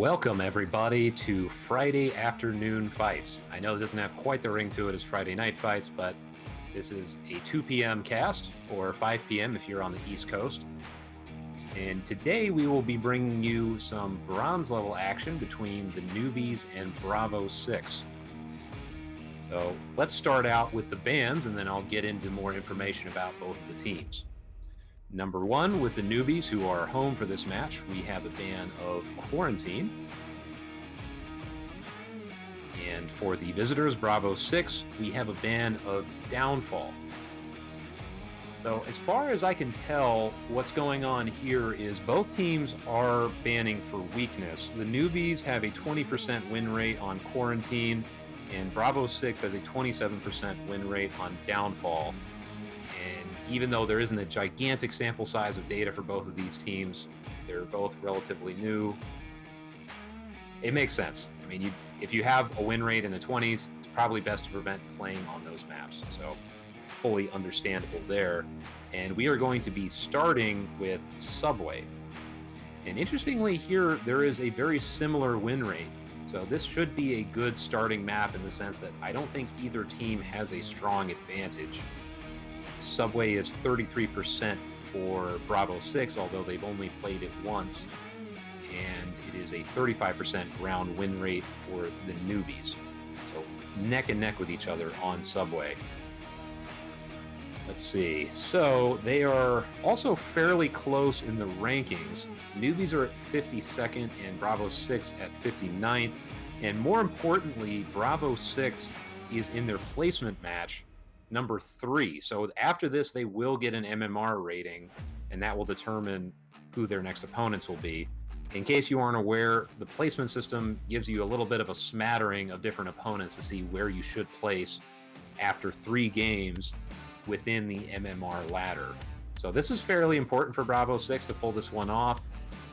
Welcome, everybody, to Friday afternoon fights. I know it doesn't have quite the ring to it as Friday night fights, but this is a 2 p.m. cast, or 5 p.m. if you're on the East Coast. And today we will be bringing you some bronze level action between the Newbies and Bravo 6. So let's start out with the bans, and then I'll get into more information about both the teams. Number one, with the Newbies, who are home for this match, we have a ban of Quarantine. And for the visitors, Bravo 6, we have a ban of Downfall. So as far as I can tell, what's going on here is both teams are banning for weakness. The Newbies have a 20% win rate on Quarantine, and Bravo 6 has a 27% win rate on Downfall. And even though there isn't a gigantic sample size of data for both of these teams, they're both relatively new. It makes sense. I mean, if you have a win rate in the 20s, it's probably best to prevent playing on those maps. So fully understandable there. And we are going to be starting with Subway. And interestingly here, there is a very similar win rate. So this should be a good starting map in the sense that I don't think either team has a strong advantage. Subway is 33% for Bravo 6, although they've only played it once. And it is a 35% round win rate for the Newbies. So neck and neck with each other on Subway. Let's see. So they are also fairly close in the rankings. Newbies are at 52nd and Bravo 6 at 59th. And more importantly, Bravo 6 is in their placement match number 3. So after this, they will get an MMR rating, and that will determine who their next opponents will be. In case you aren't aware, the placement system gives you a little bit of a smattering of different opponents to see where you should place after 3 games within the MMR ladder. So this is fairly important for Bravo 6 to pull this one off.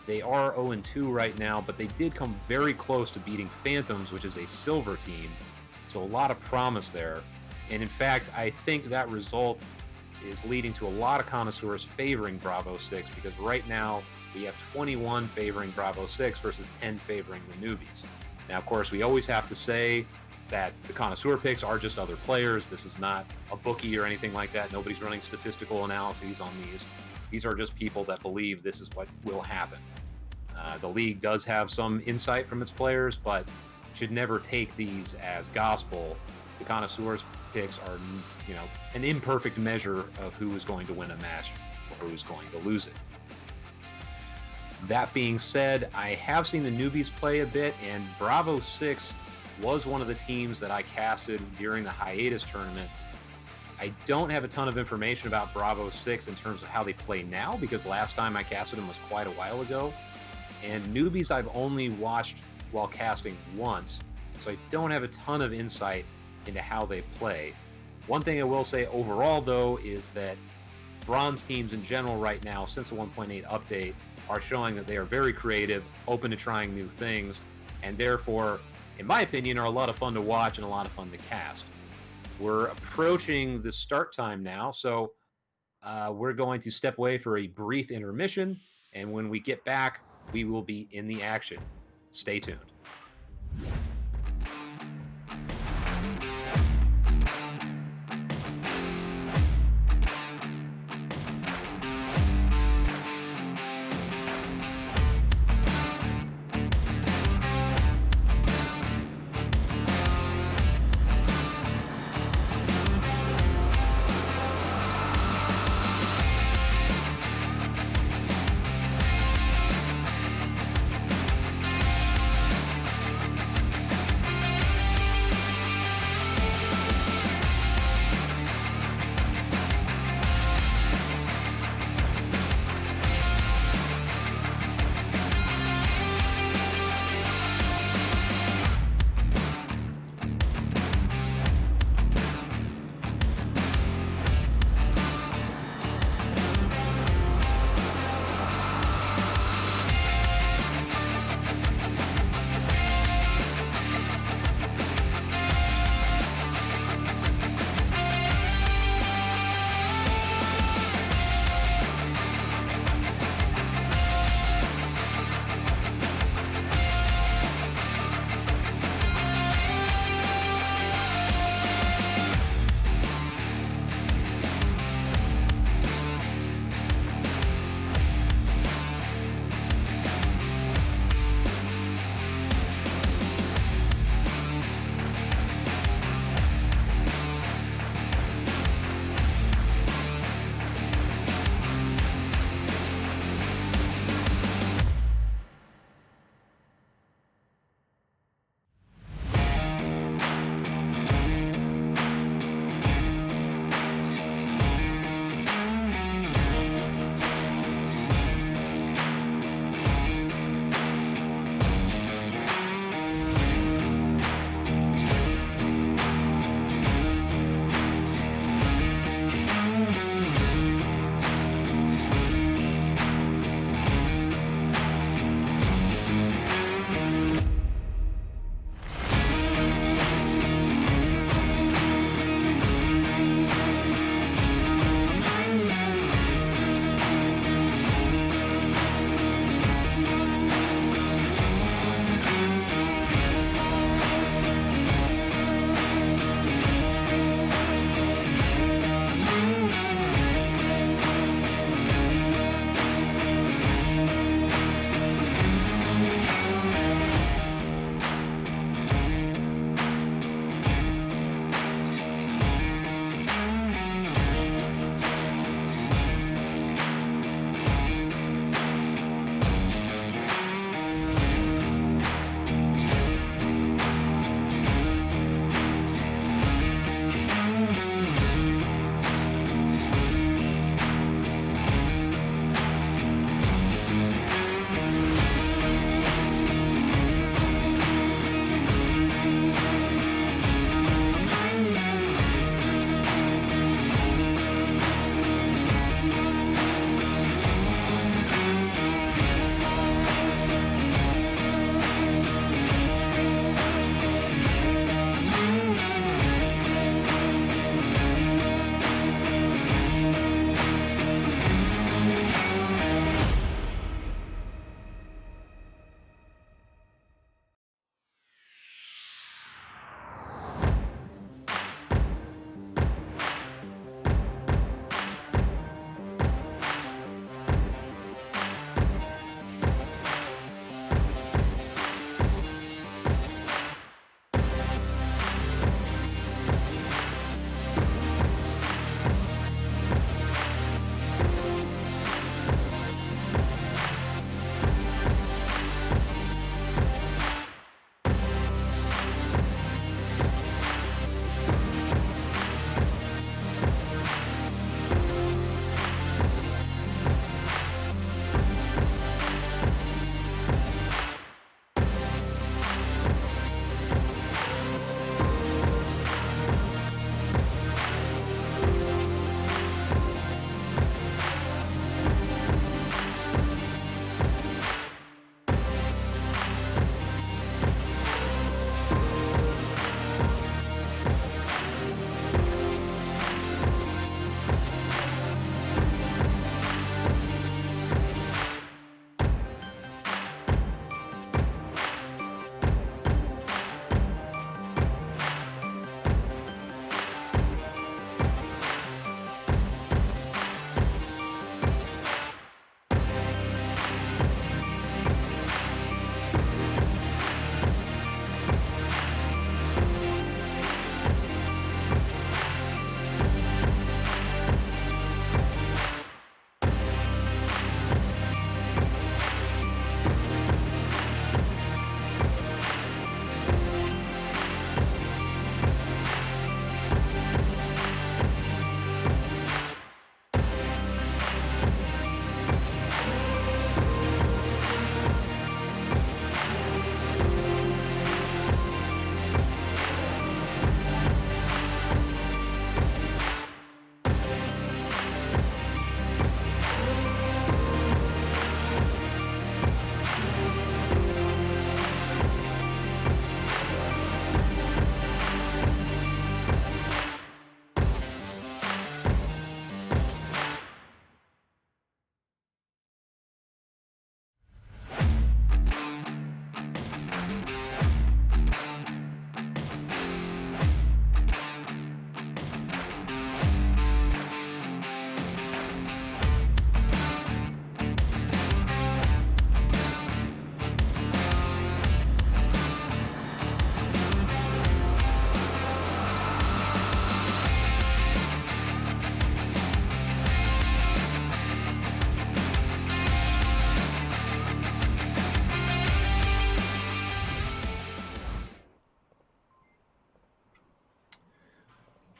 They are 0-2 right now, but they did come very close to beating Phantoms, which is a silver team. So a lot of promise there. And in fact, I think that result is leading to a lot of connoisseurs favoring Bravo 6, because right now we have 21 favoring Bravo 6 versus 10 favoring the Newbies. Now, of course, we always have to say that the connoisseur picks are just other players. This is not a bookie or anything like that. Nobody's running statistical analyses on these. These are just people that believe this is what will happen. The league does have some insight from its players, but should never take these as gospel. The connoisseurs picks are, an imperfect measure of who is going to win a match or who is going to lose it. That being said, I have seen the Newbies play a bit, and Bravo 6 was one of the teams that I casted during the hiatus tournament. I don't have a ton of information about Bravo 6 in terms of how they play now, because last time I casted them was quite a while ago. And Newbies I've only watched while casting once, so I don't have a ton of insight into how they play. One thing I will say overall, though, is that bronze teams in general right now, since the 1.8 update, are showing that they are very creative, open to trying new things, and therefore, in my opinion, are a lot of fun to watch and a lot of fun to cast. We're approaching the start time now, so we're going to step away for a brief intermission, and when we get back, we will be in the action. Stay tuned.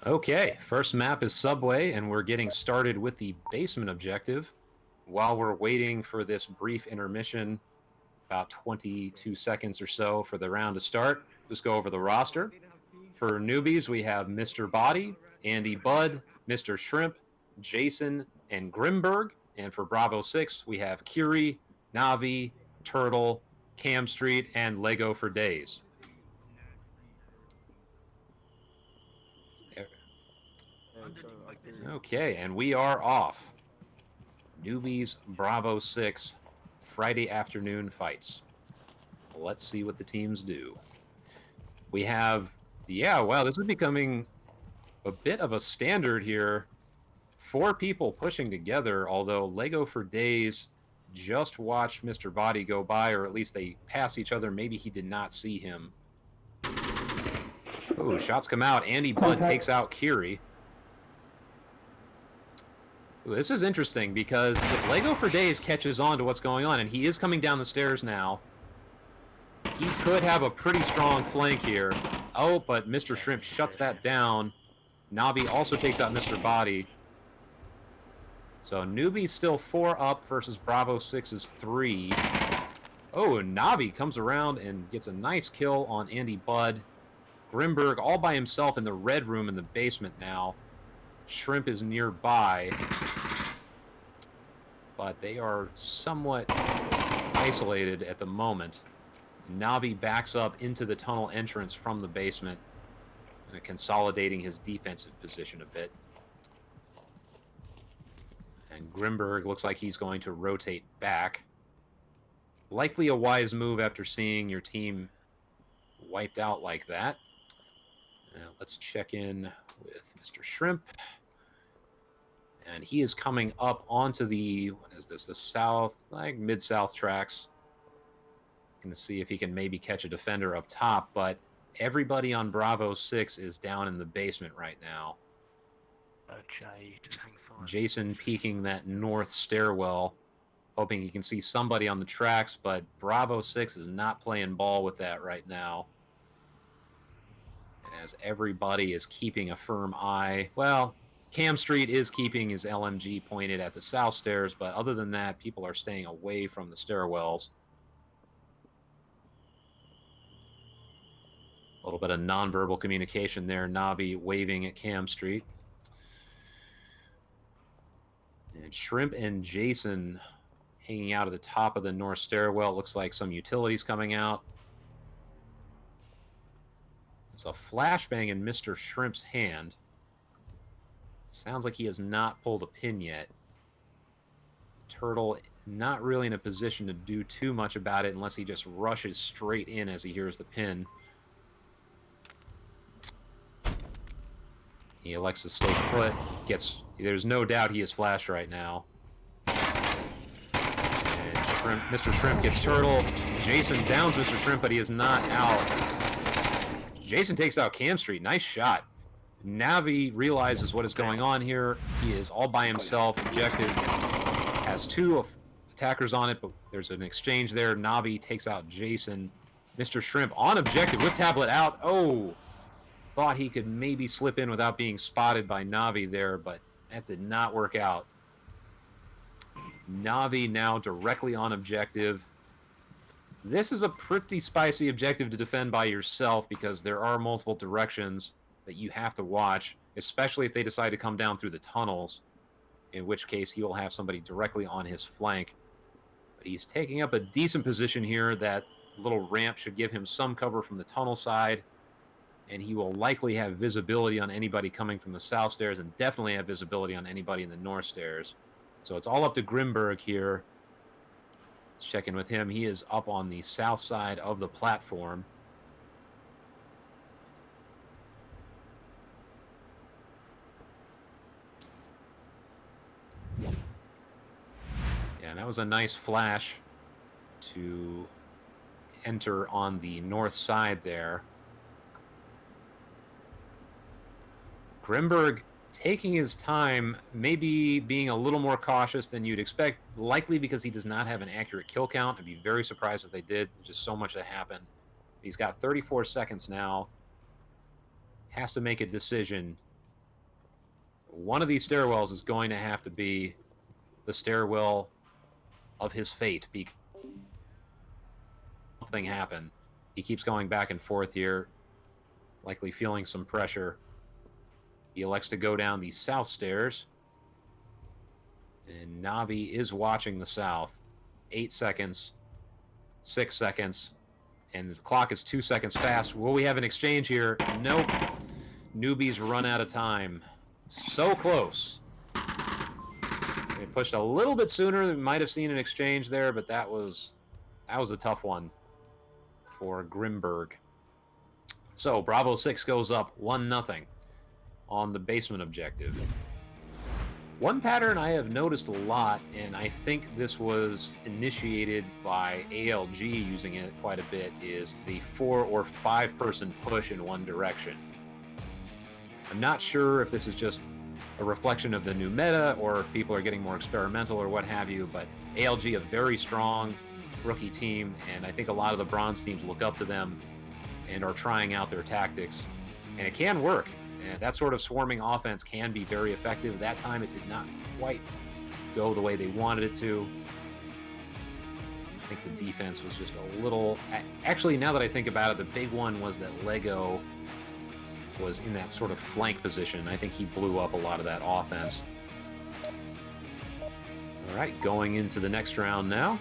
Okay, first map is Subway, and we're getting started with the basement objective. While we're waiting for this brief intermission, about 22 seconds or so for the round to start, just go over the roster. For newbies, we have Mr. Body, Andy Budd, Mr. Shrimp, Jason, and Grimberg. And for Bravo 6, we have Kiri, Navi, Turtle, Cam Street, and Lego for Days. Okay, and we are off. Newbies Bravo 6 Friday afternoon fights. Let's see what the teams do. We have, yeah, wow, this is becoming a bit of a standard here. 4 people pushing together, although Lego for Days just watched Mr. Body go by, or at least they passed each other. Maybe he did not see him. Oh, shots come out. Andy Budd takes out Kiri. Ooh, this is interesting because if Lego for Days catches on to what's going on, and he is coming down the stairs now, he could have a pretty strong flank here. Oh, but Mr. Shrimp shuts that down. Navi also takes out Mr. Body. So Newbie still 4 up versus Bravo 6's 3. Oh, Navi comes around and gets a nice kill on Andy Budd. Grimberg all by himself in the red room in the basement now. Shrimp is nearby, but they are somewhat isolated at the moment. Navi backs up into the tunnel entrance from the basement, and consolidating his defensive position a bit. And Grimberg looks like he's going to rotate back. Likely a wise move after seeing your team wiped out like that. Let's check in with Mr. Shrimp. And he is coming up onto the, what is this, the south, like mid-south tracks. Going to see if he can maybe catch a defender up top, but everybody on Bravo 6 is down in the basement right now. Okay, just hang fire. Jason peeking that north stairwell, hoping he can see somebody on the tracks, but Bravo 6 is not playing ball with that right now. As everybody is keeping a firm eye. Well, Cam Street is keeping his LMG pointed at the south stairs, but other than that, people are staying away from the stairwells. A little bit of nonverbal communication there. Navi waving at Cam Street. And Shrimp and Jason hanging out at the top of the north stairwell. It looks like some utilities coming out. There's a flashbang in Mr. Shrimp's hand. Sounds like he has not pulled a pin yet. Turtle not really in a position to do too much about it unless he just rushes straight in as he hears the pin. He elects to stay put. There's no doubt he is flashed right now. And Mr. Shrimp gets Turtle. Jason downs Mr. Shrimp, but he is not out. Jason takes out Cam Street. Nice shot. Navi realizes what is going on here. He is all by himself. Objective has 2 attackers on it, but there's an exchange there. Navi takes out Jason. Mr. Shrimp on objective with tablet out. Oh, thought he could maybe slip in without being spotted by Navi there, but that did not work out. Navi now directly on objective. This is a pretty spicy objective to defend by yourself because there are multiple directions that you have to watch, especially if they decide to come down through the tunnels, in which case he will have somebody directly on his flank. But he's taking up a decent position here. That little ramp should give him some cover from the tunnel side, and he will likely have visibility on anybody coming from the south stairs and definitely have visibility on anybody in the north stairs. So it's all up to Grimberg here. Let's check in with him. He is up on the south side of the platform. Yeah, that was a nice flash to enter on the north side there. Grimberg taking his time, maybe being a little more cautious than you'd expect, likely because he does not have an accurate kill count. I'd be very surprised if they did. There's just so much that happened. He's got 34 seconds now. Has to make a decision. One of these stairwells is going to have to be the stairwell of his fate because something happened. He keeps going back and forth here, likely feeling some pressure. He elects to go down the south stairs. And Navi is watching the south. 8 seconds, 6 seconds, and the clock is 2 seconds fast. Will we have an exchange here? Nope. Newbies run out of time. So close. They pushed a little bit sooner. We might have seen an exchange there, but that was a tough one for Grimberg. So Bravo 6 goes up 1-0 on the basement objective. One pattern I have noticed a lot, and I think this was initiated by ALG using it quite a bit, is the 4 or 5 person push in one direction. I'm not sure if this is just a reflection of the new meta or if people are getting more experimental or what have you, but ALG, a very strong rookie team, and I think a lot of the bronze teams look up to them and are trying out their tactics, and it can work. And that sort of swarming offense can be very effective. That time it did not quite go the way they wanted it to. I think the defense was just a little... Actually, now that I think about it, the big one was that Lego was in that sort of flank position. I think he blew up a lot of that offense. All right, going into the next round now.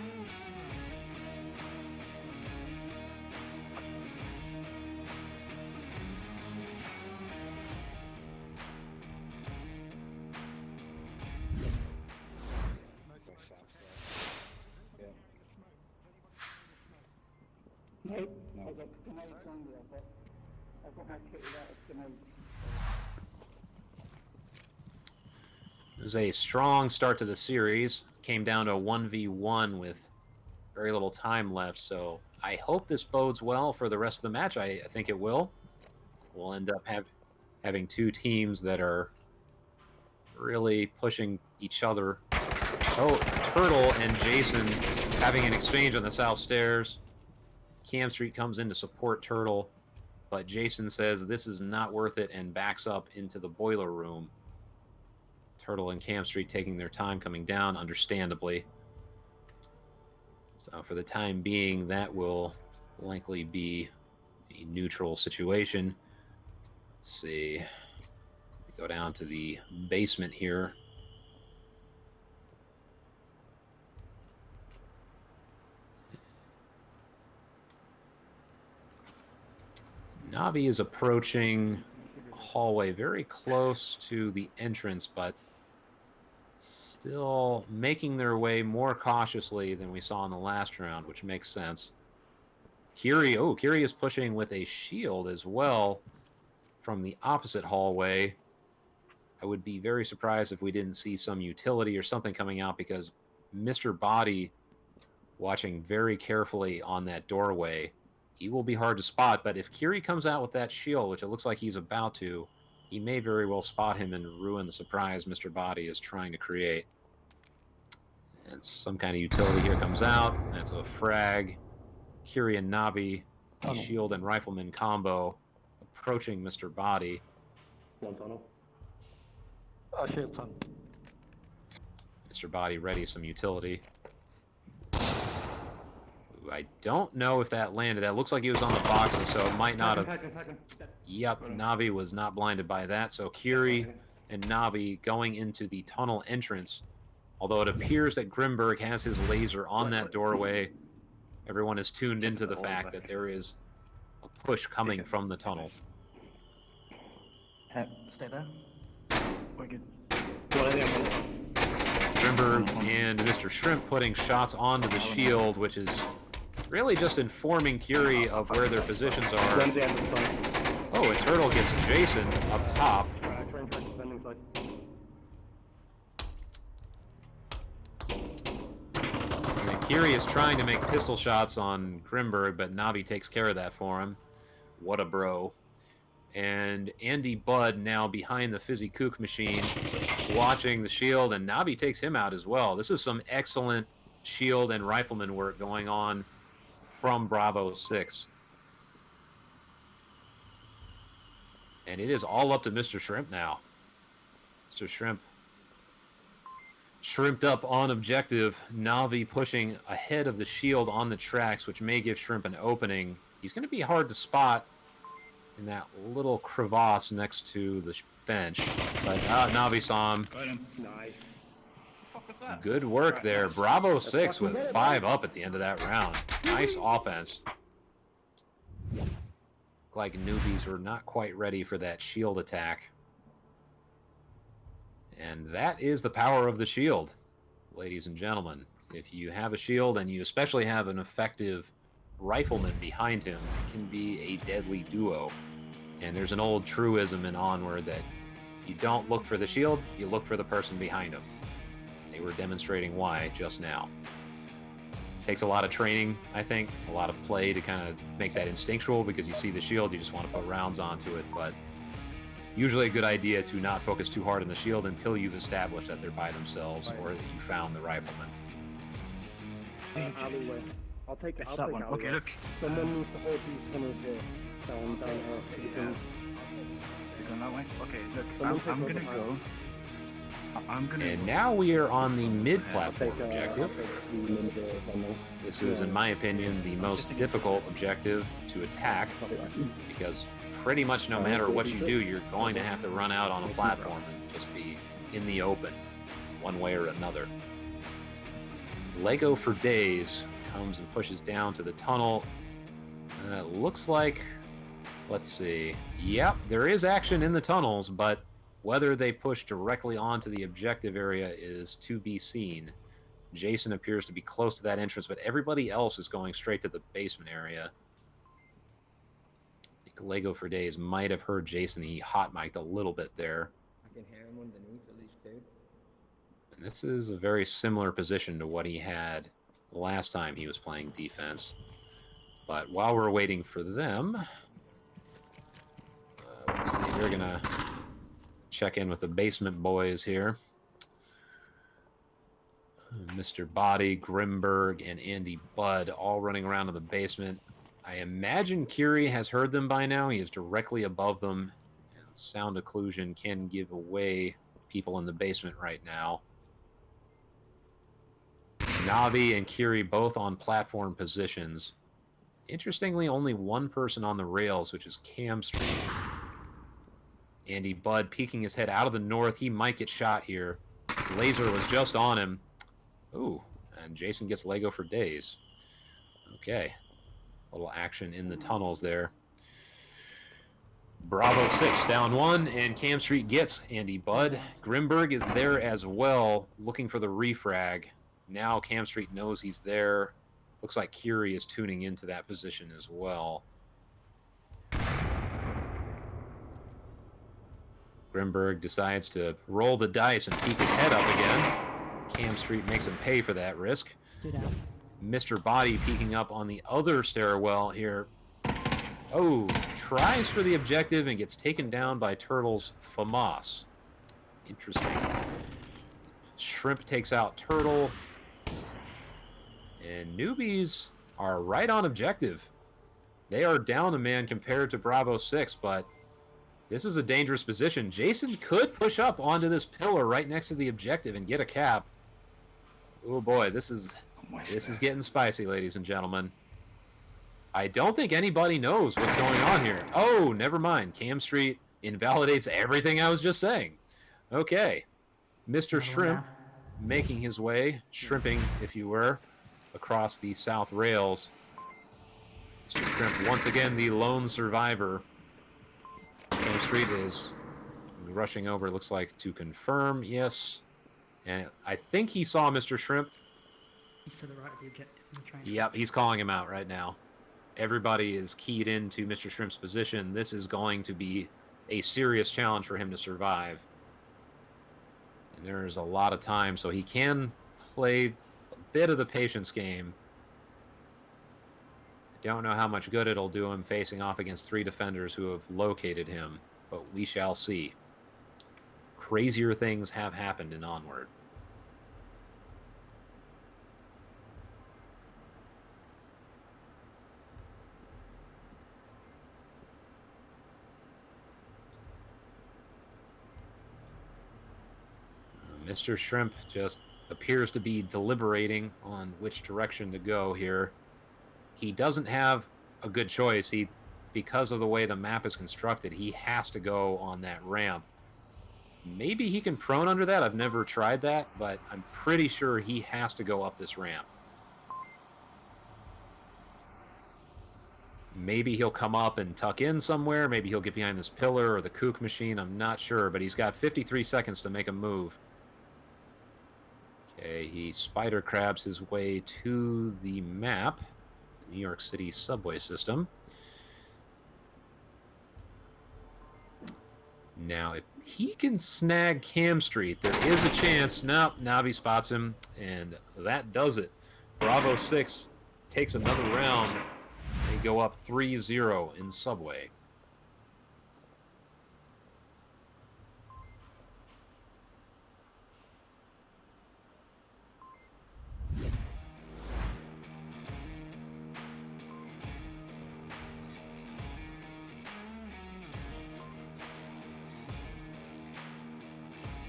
It was a strong start to the series. Came down to a 1v1 with very little time left, so I hope this bodes well for the rest of the match. I think it will. We'll end up having two teams that are really pushing each other. Oh, Turtle and Jason having an exchange on the south stairs. Cam Street comes in to support Turtle, but Jason says this is not worth it and backs up into the boiler room. Turtle and Cam Street taking their time coming down, understandably. So for the time being, that will likely be a neutral situation. Let's see. We go down to the basement here. Navi is approaching a hallway very close to the entrance, but still making their way more cautiously than we saw in the last round, which makes sense. Kiri is pushing with a shield as well from the opposite hallway. I would be very surprised if we didn't see some utility or something coming out, because Mr. Body watching very carefully on that doorway. He will be hard to spot, but if Kiri comes out with that shield, which it looks like he's about to, he may very well spot him and ruin the surprise Mr. Body is trying to create. And some kind of utility here comes out. That's a frag. Kiri and Navi, a shield and rifleman combo, approaching Mr. Body. One tunnel. Mr. Body ready some utility. I don't know if that landed. That looks like he was on the boxes, so it might not have. Yep, Navi was not blinded by that. So Kiri and Navi going into the tunnel entrance. Although it appears that Grimberg has his laser on that doorway, everyone is tuned into the fact that there is a push coming from the tunnel. Stay there. We're good. Grimberg and Mr. Shrimp putting shots onto the shield, which is really just informing Kiri of where their positions are. Oh, and Turtle gets Jason up top. And Kiri is trying to make pistol shots on Grimberg, but Navi takes care of that for him. What a bro. And Andy Budd now behind the Fizzy Kook machine, watching the shield, and Navi takes him out as well. This is some excellent shield and rifleman work going on from Bravo 6. And it is all up to Mr. Shrimp now. Mr. Shrimped up on objective. Navi pushing ahead of the shield on the tracks, which may give Shrimp an opening. He's going to be hard to spot in that little crevasse next to the bench. But Navi saw him. Got him. Nice. What was that? Good work there. Bravo 6 with 5 up at the end of that round. Nice offense. Looked like Newbies were not quite ready for that shield attack. And that is the power of the shield, ladies and gentlemen. If you have a shield and you especially have an effective rifleman behind him, it can be a deadly duo. And there's an old truism in Onward that you don't look for the shield, you look for the person behind him. They were demonstrating why just now. Takes a lot of training, I think, a lot of play to kind of make that instinctual, because you see the shield, you just want to put rounds onto it, but usually a good idea to not focus too hard on the shield until you've established that they're by themselves or that you found the rifleman. Alleyway. I'll take it. I'll That take one. alleyway. Okay, look. Someone needs to hold these tunnels here. Down here. So you can- You're going that way? Okay, look. Someone take I'm over gonna the go. I'm gonna. And now we are on the I'll mid-platform take, objective. I'll take the ninja tunnel. This is, in my opinion, the most difficult objective to attack, because pretty much no matter what you do, you're going to have to run out on a platform and just be in the open, one way or another. Lego for Days comes and pushes down to the tunnel. Looks like, let's see. Yep, there is action in the tunnels, but whether they push directly onto the objective area is to be seen. Jason appears to be close to that entrance, but everybody else is going straight to the basement area. I think Lego for Days might have heard Jason. He hot-mic'd a little bit there. I can hear him underneath at least too. And this is a very similar position to what he had the last time he was playing defense. But while we're waiting for them, let's see, they're going to check in with the basement boys here. Mr. Body, Grimberg, and Andy Budd all running around in the basement. I imagine Curie has heard them by now. He is directly above them, and sound occlusion can give away people in the basement right now. Navi and Curie both on platform positions. Interestingly, only one person on the rails, which is Cam Street. Andy Budd peeking his head out of the north. He might get shot here. Laser was just on him. Ooh, and Jason gets Lego for Days. Okay. A little action in the tunnels there. Bravo 6 down 1, and Cam Street gets Andy Budd. Grimberg is there as well, looking for the refrag. Now Cam Street knows he's there. Looks like Curie is tuning into that position as well. Grimberg decides to roll the dice and peek his head up again. Cam Street makes him pay for that risk. Mr. Body peeking up on the other stairwell here. Oh, tries for the objective and gets taken down by Turtle's FAMAS. Interesting. Shrimp takes out Turtle. And Newbies are right on objective. They are down a man compared to Bravo 6, but this is a dangerous position. Jason could push up onto this pillar right next to the objective and get a cap. Oh boy, this is getting spicy, ladies and gentlemen. I don't think anybody knows what's going on here. Oh, never mind. Cam Street invalidates everything I was just saying. Okay. Mr. Shrimp making his way, shrimping, if you were, across the south rails. Mr. Shrimp, once again, the lone survivor. Cam Street is rushing over, looks like, to confirm. Yes. And I think he saw Mr. Shrimp. He's to the right of the objective in the train. Yep, he's calling him out right now. Everybody is keyed into Mr. Shrimp's position. This is going to be a serious challenge for him to survive. And there's a lot of time, so he can play a bit of the patience game. I don't know how much good it'll do him facing off against 3 defenders who have located him, but we shall see. Crazier things have happened in Onward. Mr. Shrimp just appears to be deliberating on which direction to go here. He doesn't have a good choice. Because of the way the map is constructed, he has to go on that ramp. Maybe he can prone under that. I've never tried that, but I'm pretty sure he has to go up this ramp. Maybe he'll come up and tuck in somewhere. Maybe he'll get behind this pillar or the kook machine. I'm not sure, but he's got 53 seconds to make a move. Okay, he spider crabs his way to the map, the New York City subway system. Now, if he can snag Cam Street, there is a chance. Nope, Navi spots him, and that does it. Bravo 6 takes another round. They go up 3-0 in Subway.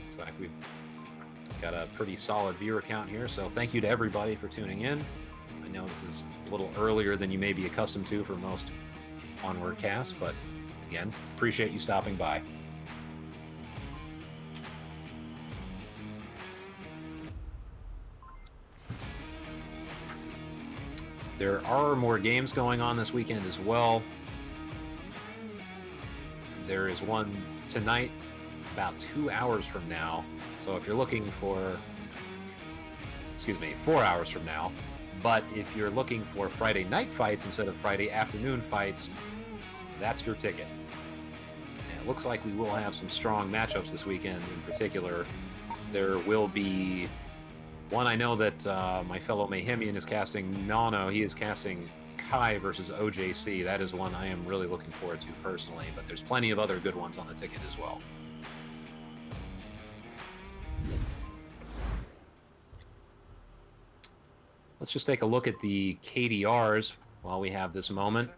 Looks like we've got a pretty solid viewer count here, so thank you to everybody for tuning in. I know this is a little earlier than you may be accustomed to for most Onward casts, but again, appreciate you stopping by. There are more games going on this weekend as well. There is one tonight about 2 hours from now. So if you're looking for, 4 hours from now. But if you're looking for Friday night fights instead of Friday afternoon fights, that's your ticket. And it looks like we will have some strong matchups this weekend. In particular, there will be one I know that my fellow Mayhemian is casting. No, he is casting Kai versus OJC. That is one I am really looking forward to personally, but there's plenty of other good ones on the ticket as well. Let's just take a look at the KDRs while we have this moment.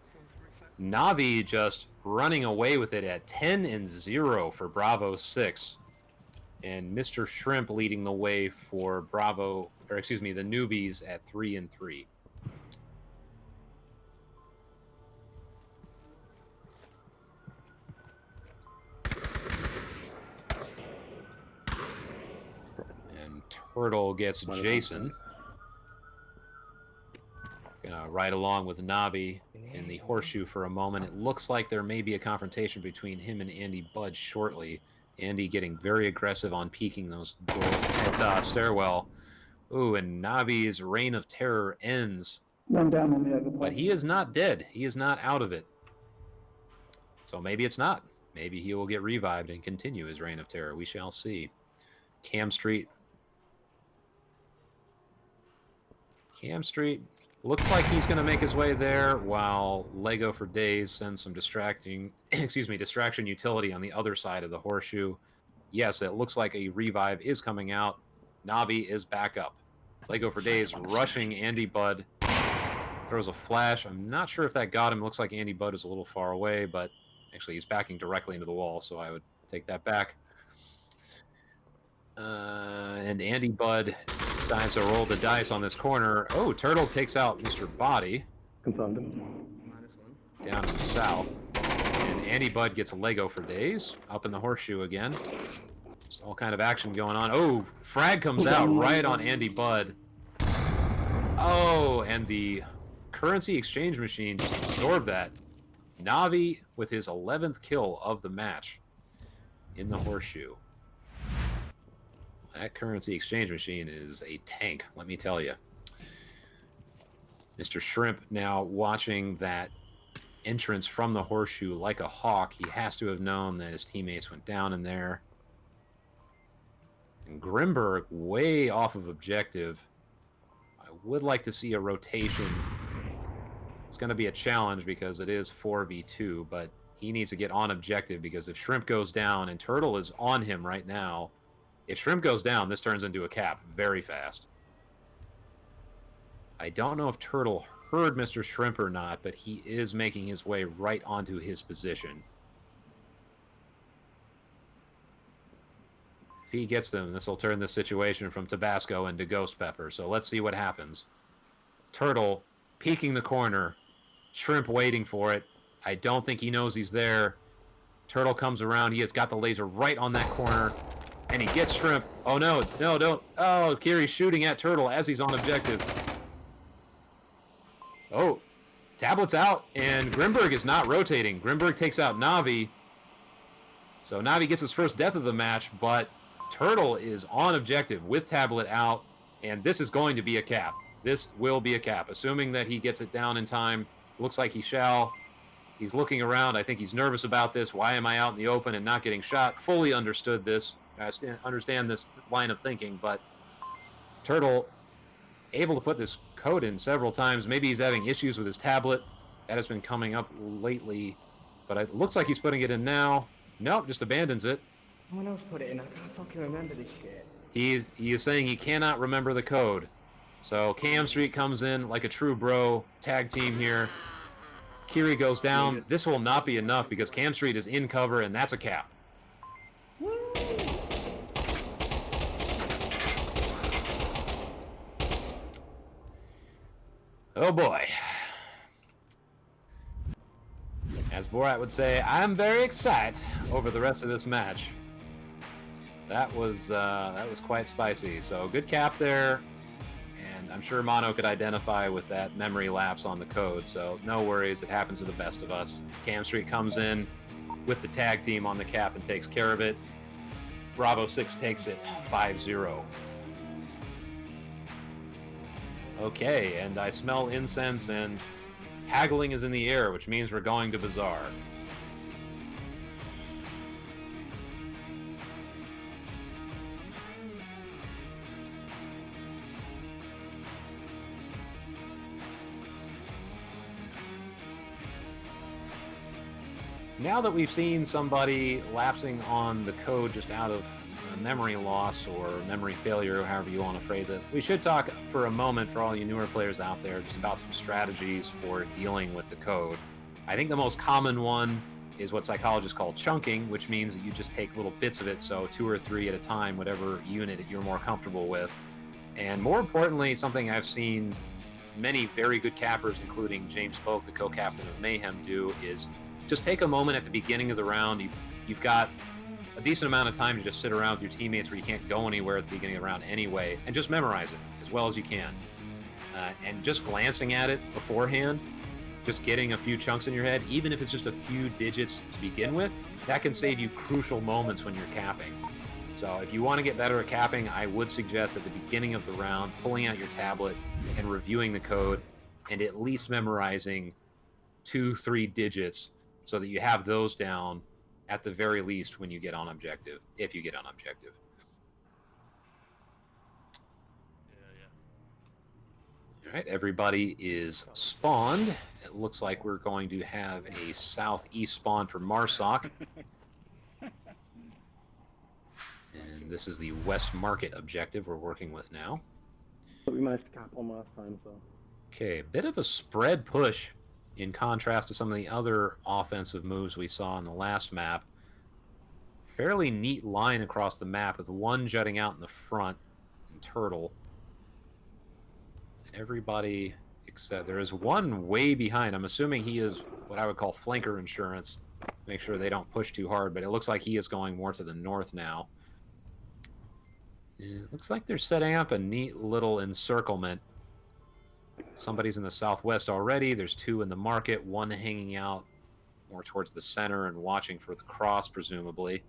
Navi just running away with it at 10-0 for Bravo 6. And Mr. Shrimp leading the way for the Newbies at 3-3. And Turtle gets Jason. Gonna ride along with Navi in the horseshoe for a moment. It looks like there may be a confrontation between him and Andy Budd shortly. Andy getting very aggressive on peeking those doors at stairwell. Ooh, and Navi's reign of terror ends. One down on the other. But he is not dead. He is not out of it. So maybe it's not. Maybe he will get revived and continue his reign of terror. We shall see. Cam Street. Looks like he's going to make his way there while Lego for Days sends some distraction utility on the other side of the horseshoe. Yes, it looks like a revive is coming out. Navi is back up. Lego for Days rushing Andy Budd. Throws a flash. I'm not sure if that got him. Looks like Andy Budd is a little far away, but actually he's backing directly into the wall, so I would take that back. And Andy Budd decides to roll the dice on this corner. Oh, Turtle takes out Mr. Body. Confirmed him. Down in the south. And Andy Budd gets a Lego for Days. Up in the horseshoe again. Just all kind of action going on. Oh, frag comes out right on Andy Budd. Oh, and the currency exchange machine just absorbed that. Navi with his 11th kill of the match in the horseshoe. That currency exchange machine is a tank, let me tell you. Mr. Shrimp now watching that entrance from the horseshoe like a hawk. He has to have known that his teammates went down in there. And Grimberg way off of objective. I would like to see a rotation. It's going to be a challenge because it is 4v2, but he needs to get on objective because if Shrimp goes down, and Turtle is on him right now, if Shrimp goes down, this turns into a cap very fast. I don't know if Turtle heard Mr. Shrimp or not, but he is making his way right onto his position. If he gets them, this will turn this situation from Tabasco into Ghost Pepper. So let's see what happens. Turtle peeking the corner. Shrimp waiting for it. I don't think he knows he's there. Turtle comes around. He has got the laser right on that corner. And he gets Shrimp. Oh, no. No, don't. Oh, Kiri's shooting at Turtle as he's on objective. Oh, Tablet's out. And Grimberg is not rotating. Grimberg takes out Navi. So Navi gets his first death of the match, but Turtle is on objective with Tablet out. And this is going to be a cap. This will be a cap. Assuming that he gets it down in time. Looks like he shall. He's looking around. I think he's nervous about this. Why am I out in the open and not getting shot? Fully understood this. I understand this line of thinking, but Turtle able to put this code in several times. Maybe he's having issues with his tablet. That has been coming up lately, but it looks like he's putting it in now. Nope, just abandons it. Someone else put it in. I can't fucking remember this shit. He is saying he cannot remember the code. So Cam Street comes in like a true bro. Tag team here. Kiri goes down. This will not be enough because Cam Street is in cover, and that's a cap. Oh boy. As Borat would say, I'm very excited over the rest of this match. That was quite spicy. So good cap there. And I'm sure Mono could identify with that memory lapse on the code, so no worries, it happens to the best of us. Cam Street comes in with the tag team on the cap and takes care of it. Bravo 6 takes it 5-0. Okay, and I smell incense and haggling is in the air, which means we're going to Bazaar. Now that we've seen somebody lapsing on the code just out of memory loss or memory failure, or however you want to phrase it, we should talk for a moment, for all you newer players out there, just about some strategies for dealing with the code. I think the most common one is what psychologists call chunking, which means that you just take little bits of it, so 2 or 3 at a time, whatever unit you're more comfortable with. And more importantly, something I've seen many very good cappers, including James Polk, the co-captain of Mayhem, do is just take a moment at the beginning of the round. You've got a decent amount of time to just sit around with your teammates where you can't go anywhere at the beginning of the round anyway, and just memorize it as well as you can. And just glancing at it beforehand, just getting a few chunks in your head, even if it's just a few digits to begin with, that can save you crucial moments when you're capping. So if you want to get better at capping, I would suggest at the beginning of the round, pulling out your tablet and reviewing the code, and at least memorizing 2-3 digits so that you have those down at the very least when you get on objective, if you get on objective. All right, everybody is spawned. It looks like we're going to have a southeast spawn for Marsoc. And this is the West Market objective we're working with now. But we managed to cap on last time, so. Okay, a bit of a spread push in contrast to some of the other offensive moves we saw in the last map. Fairly neat line across the map with one jutting out in the front, and Turtle. Everybody except there is one way behind. I'm assuming he is what I would call flanker insurance. Make sure they don't push too hard, but it looks like he is going more to the north now. It looks like they're setting up a neat little encirclement. Somebody's in the southwest already. There's 2 in the market, one hanging out more towards the center and watching for the cross, presumably.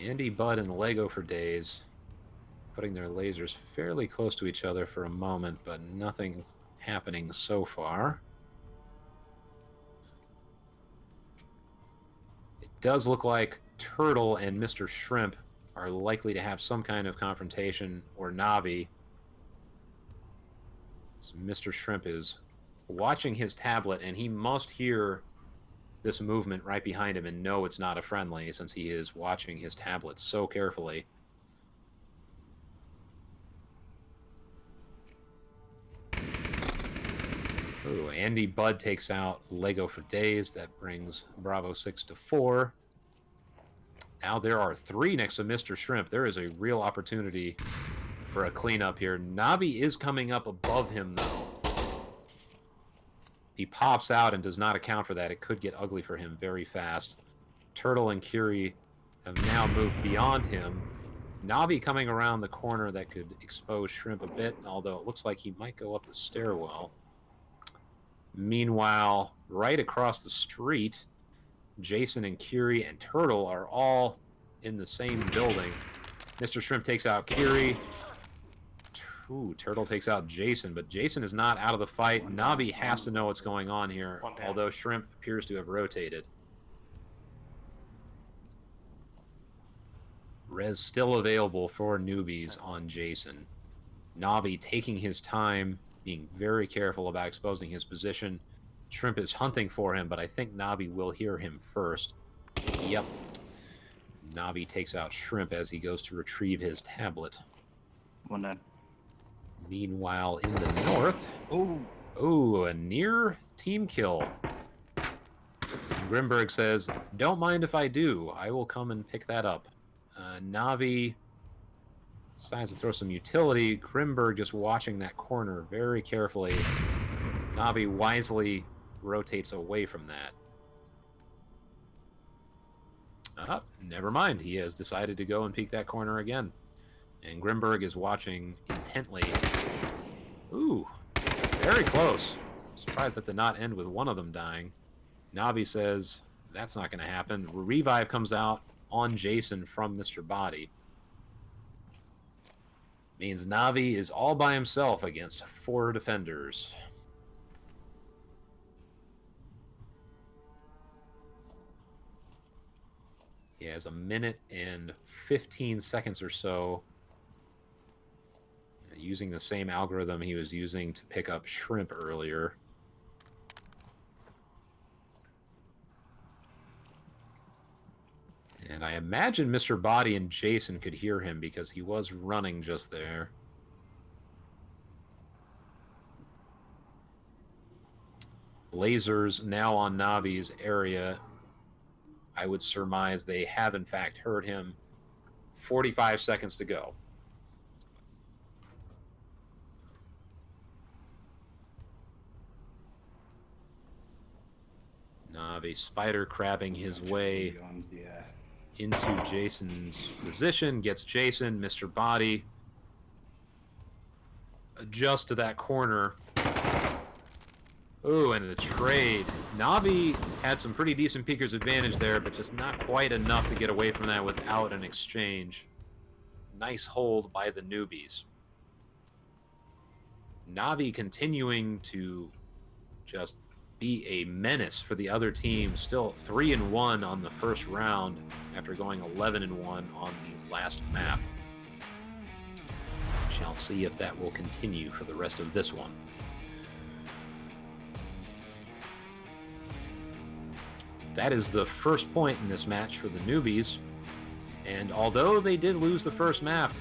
Andy, Bud, and Lego for days, putting their lasers fairly close to each other for a moment, but nothing happening so far. It does look like Turtle and Mr. Shrimp are likely to have some kind of confrontation, or Navi. So Mr. Shrimp is watching his tablet, and he must hear this movement right behind him and know it's not a friendly, since he is watching his tablet so carefully. Ooh, Andy Bud takes out Lego for Days. That brings Bravo 6 to 4. Now there are 3 next to Mr. Shrimp. There is a real opportunity for a cleanup here. Navi is coming up above him, though. He pops out and does not account for that. It could get ugly for him very fast. Turtle and Curie have now moved beyond him. Navi coming around the corner that could expose Shrimp a bit, although it looks like he might go up the stairwell. Meanwhile, right across the street, Jason and Curie and Turtle are all in the same building. Mr. Shrimp takes out Curie. Ooh, Turtle takes out Jason, but Jason is not out of the fight. Navi has to know what's going on here, although Shrimp appears to have rotated. Res still available for Newbies on Jason. Navi taking his time, being very careful about exposing his position. Shrimp is hunting for him, but I think Navi will hear him first. Yep. Navi takes out Shrimp as he goes to retrieve his tablet. One down. Meanwhile, in the north... Oh! Ooh, a near team kill. Grimberg says, "Don't mind if I do. I will come and pick that up." Navi decides to throw some utility. Grimberg just watching that corner very carefully. Navi wisely rotates away from that. Never mind. He has decided to go and peek that corner again. And Grimberg is watching intently. Ooh, very close. Surprised that did not end with one of them dying. Navi says that's not going to happen. Revive comes out on Jason from Mr. Body. Means Navi is all by himself against 4 defenders. He has a minute and 15 seconds or so. Using the same algorithm he was using to pick up Shrimp earlier. And I imagine Mr. Body and Jason could hear him because he was running just there. Lasers now on Navi's area. I would surmise they have in fact heard him. 45 seconds to go. Navi spider crabbing his way into Jason's position, gets Jason. Mr. Body adjusts to that corner. Ooh, and the trade. Navi had some pretty decent peeker's advantage there, but just not quite enough to get away from that without an exchange. Nice hold by the Newbies. Navi continuing to just be a menace for the other team. Still 3-1 on the first round after going 11-1 on the last map. Shall see if that will continue for the rest of this one. That is the first point in this match for the Newbies. And although they did lose the first map,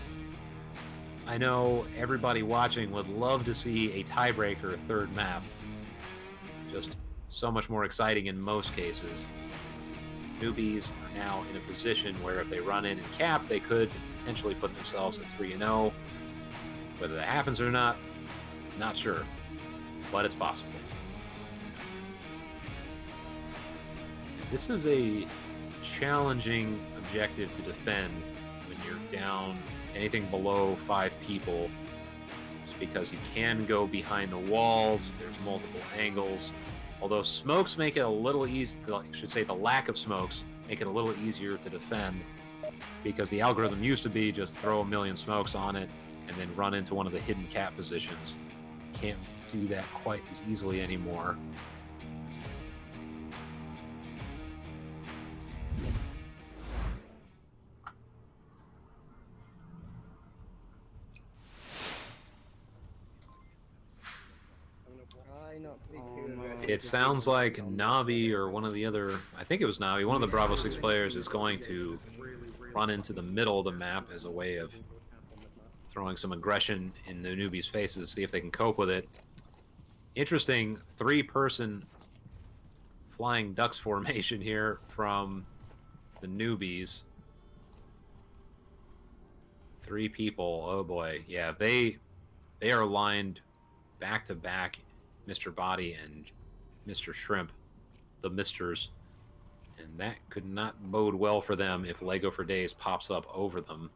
I know everybody watching would love to see a tiebreaker third map. Just so much more exciting in most cases. Newbies are now in a position where if they run in and cap, they could potentially put themselves at 3-0. Whether that happens or not, not sure, but it's possible. This is a challenging objective to defend when you're down anything below 5 people, just because you can go behind the walls, there's multiple angles. Although smokes make it a little easy, I should say the lack of smokes make it a little easier to defend, because the algorithm used to be just throw a million smokes on it and then run into one of the hidden cap positions. Can't do that quite as easily anymore. It sounds like Navi or one of the other, I think it was Navi, one of the Bravo 6 players is going to run into the middle of the map as a way of throwing some aggression in the Newbies' faces, see if they can cope with it. Interesting 3-person flying ducks formation here from the newbies. 3 people. Oh boy. Yeah, they are lined back to back, Mr. Body and Mr. Shrimp, the Misters. And that could not bode well for them if Lego for Days pops up over them.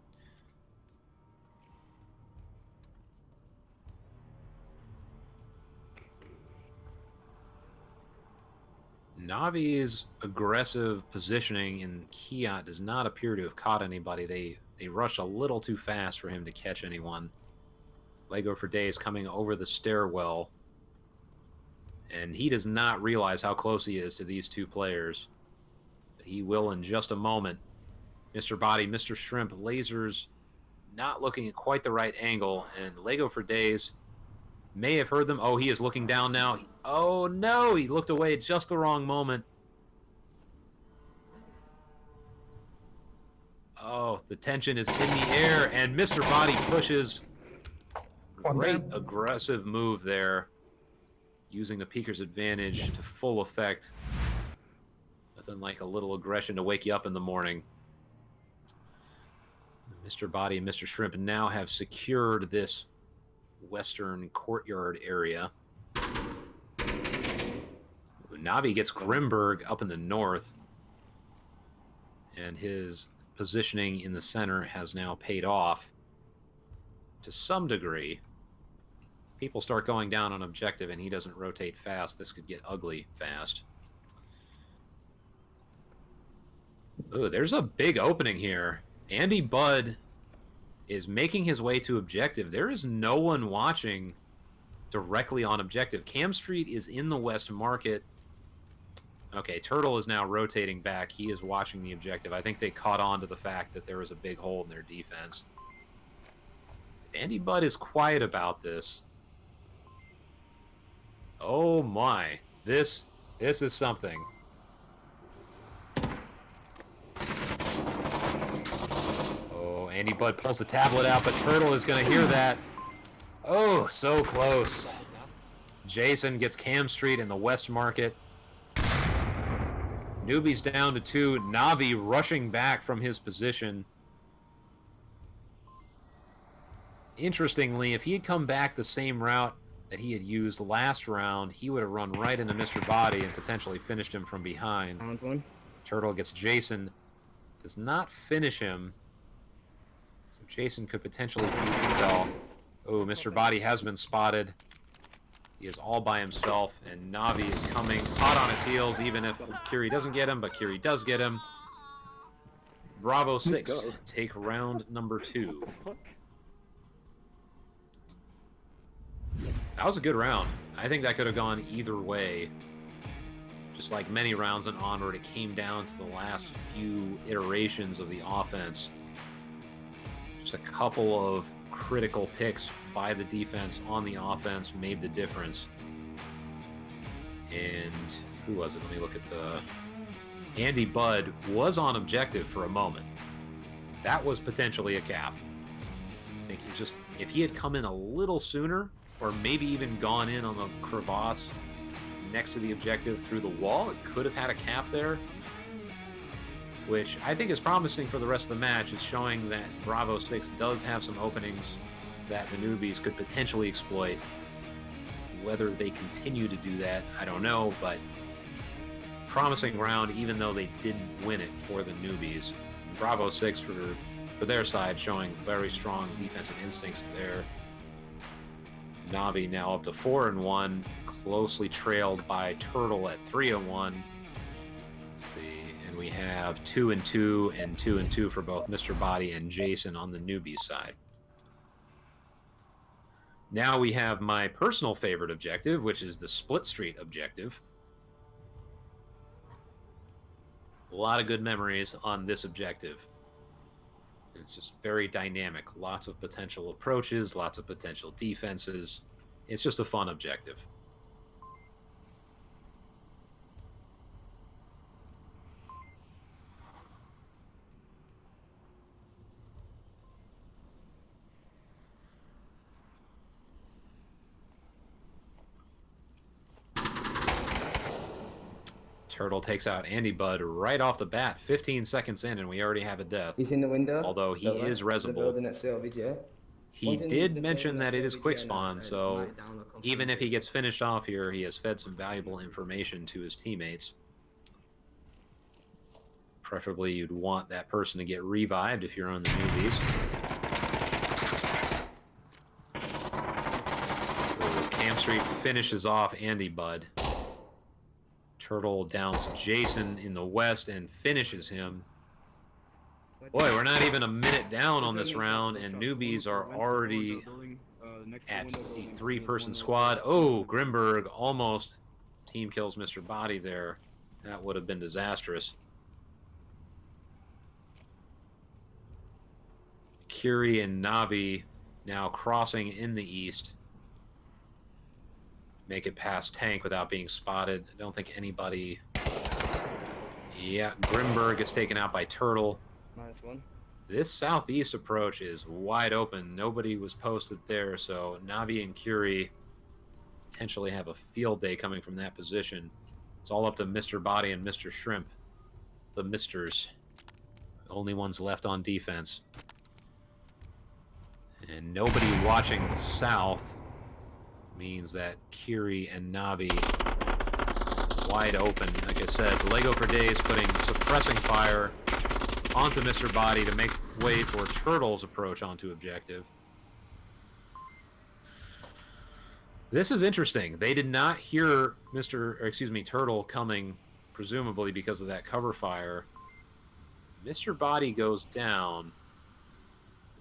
Navi's aggressive positioning in Kiat does not appear to have caught anybody. They rush a little too fast for him to catch anyone. Lego for Days coming over the stairwell. And he does not realize how close he is to these 2 players. But he will in just a moment. Mr. Body, Mr. Shrimp, lasers not looking at quite the right angle. And Lego for Days may have heard them. Oh, he is looking down now. Oh, no! He looked away at just the wrong moment. Oh, the tension is in the air, and Mr. Body pushes. Great aggressive move there. Using the peeker's advantage to full effect. Nothing like a little aggression to wake you up in the morning. Mr. Body and Mr. Shrimp now have secured this western courtyard area. Navi gets Grimberg up in the north, and his positioning in the center has now paid off to some degree. People start going down on objective and he doesn't rotate fast. This could get ugly fast. Ooh, there's a big opening here. Andy Budd is making his way to objective. There is no one watching directly on objective. Cam Street is in the west market. Okay, Turtle is now rotating back. He is watching the objective. I think they caught on to the fact that there was a big hole in their defense. If Andy Budd is quiet about this... Oh my. This is something. Oh, Andy Budd pulls the tablet out, but Turtle is going to hear that. Oh, so close. Jason gets Cam Street in the west market. Newbies down to 2. Navi rushing back from his position. Interestingly, if he had come back the same route that he had used last round, he would have run right into Mr. Body and potentially finished him from behind. Round 1. Turtle gets Jason. Does not finish him. So Jason could potentially beat intel. Oh, Mr. Body has been spotted. He is all by himself, and Navi is coming hot on his heels, even if Kiri doesn't get him, but Kiri does get him. Bravo 6, take round number 2. That was a good round. I think that could have gone either way. Just like many rounds in Onward, it came down to the last few iterations of the offense. Just a couple of critical picks by the defense on the offense made the difference. And who was it? Let me look at the... Andy Budd was on objective for a moment. That was potentially a cap. I think he just... If he had come in a little sooner, or maybe even gone in on the crevasse next to the objective through the wall, it could have had a cap there. Which I think is promising for the rest of the match. It's showing that Bravo 6 does have some openings that the newbies could potentially exploit. Whether they continue to do that, I don't know, but promising round, even though they didn't win it for the newbies. Bravo 6 for their side, showing very strong defensive instincts there. Navi now up to 4-1, closely trailed by Turtle at 3-1. Let's see. And we have 2-2 and 2-2 for both Mr. Body and Jason on the newbies side. Now we have my personal favorite objective, which is the Split Street objective. A lot of good memories on this objective. It's just very dynamic. Lots of potential approaches, lots of potential defenses. It's just a fun objective. Turtle takes out Andy Bud right off the bat, 15 seconds in, and we already have a death. He's in the window. Although he the left, is the resable. building at Sylvie, yeah. He One's in did the mention building that at it is Sylvie, quick yeah, spawn, and so right down across even the if he bridge. gets finished off here, he has fed some valuable information to his teammates. Preferably, you'd want that person to get revived if you're on the newbies. Cam Street finishes off Andy Bud. Turtle downs Jason in the west and finishes him. Boy, we're not even a minute down on this round, and newbies are already at a 3-person squad. Oh, Grimberg almost team kills Mr. Body there. That would have been disastrous. Curie and Navi now crossing in the east. Make it past Tank without being spotted. I don't think anybody... Yeah, Grimberg gets taken out by Turtle. -1. This southeast approach is wide open. Nobody was posted there, so Navi and Curie potentially have a field day coming from that position. It's all up to Mr. Body and Mr. Shrimp. The Misters. The only ones left on defense. And nobody watching the south means that Curie and Navi wide open. Like I said, Lego for Days putting suppressing fire onto Mr. Body to make way for Turtle's approach onto objective. This is interesting. They did not hear Turtle coming, presumably because of that cover fire. Mr. Body goes down.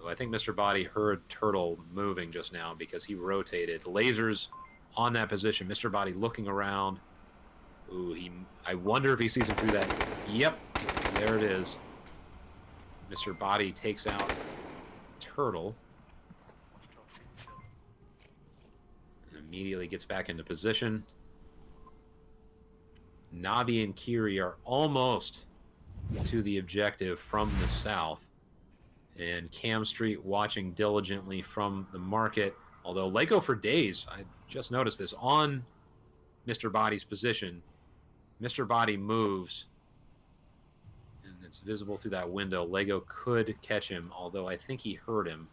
Oh, I think Mr. Body heard Turtle moving just now because he rotated. Lasers on that position. Mr. Body looking around. Ooh, I wonder if he sees him through that. Yep, there it is. Mr. Body takes out Turtle. And immediately gets back into position. Navi and Kiri are almost to the objective from the south. And Cam Street watching diligently from the market. Although Lego for Days, I just noticed this, on Mr. Body's position. Mr. Body moves. And it's visible through that window. Lego could catch him, although I think he heard him.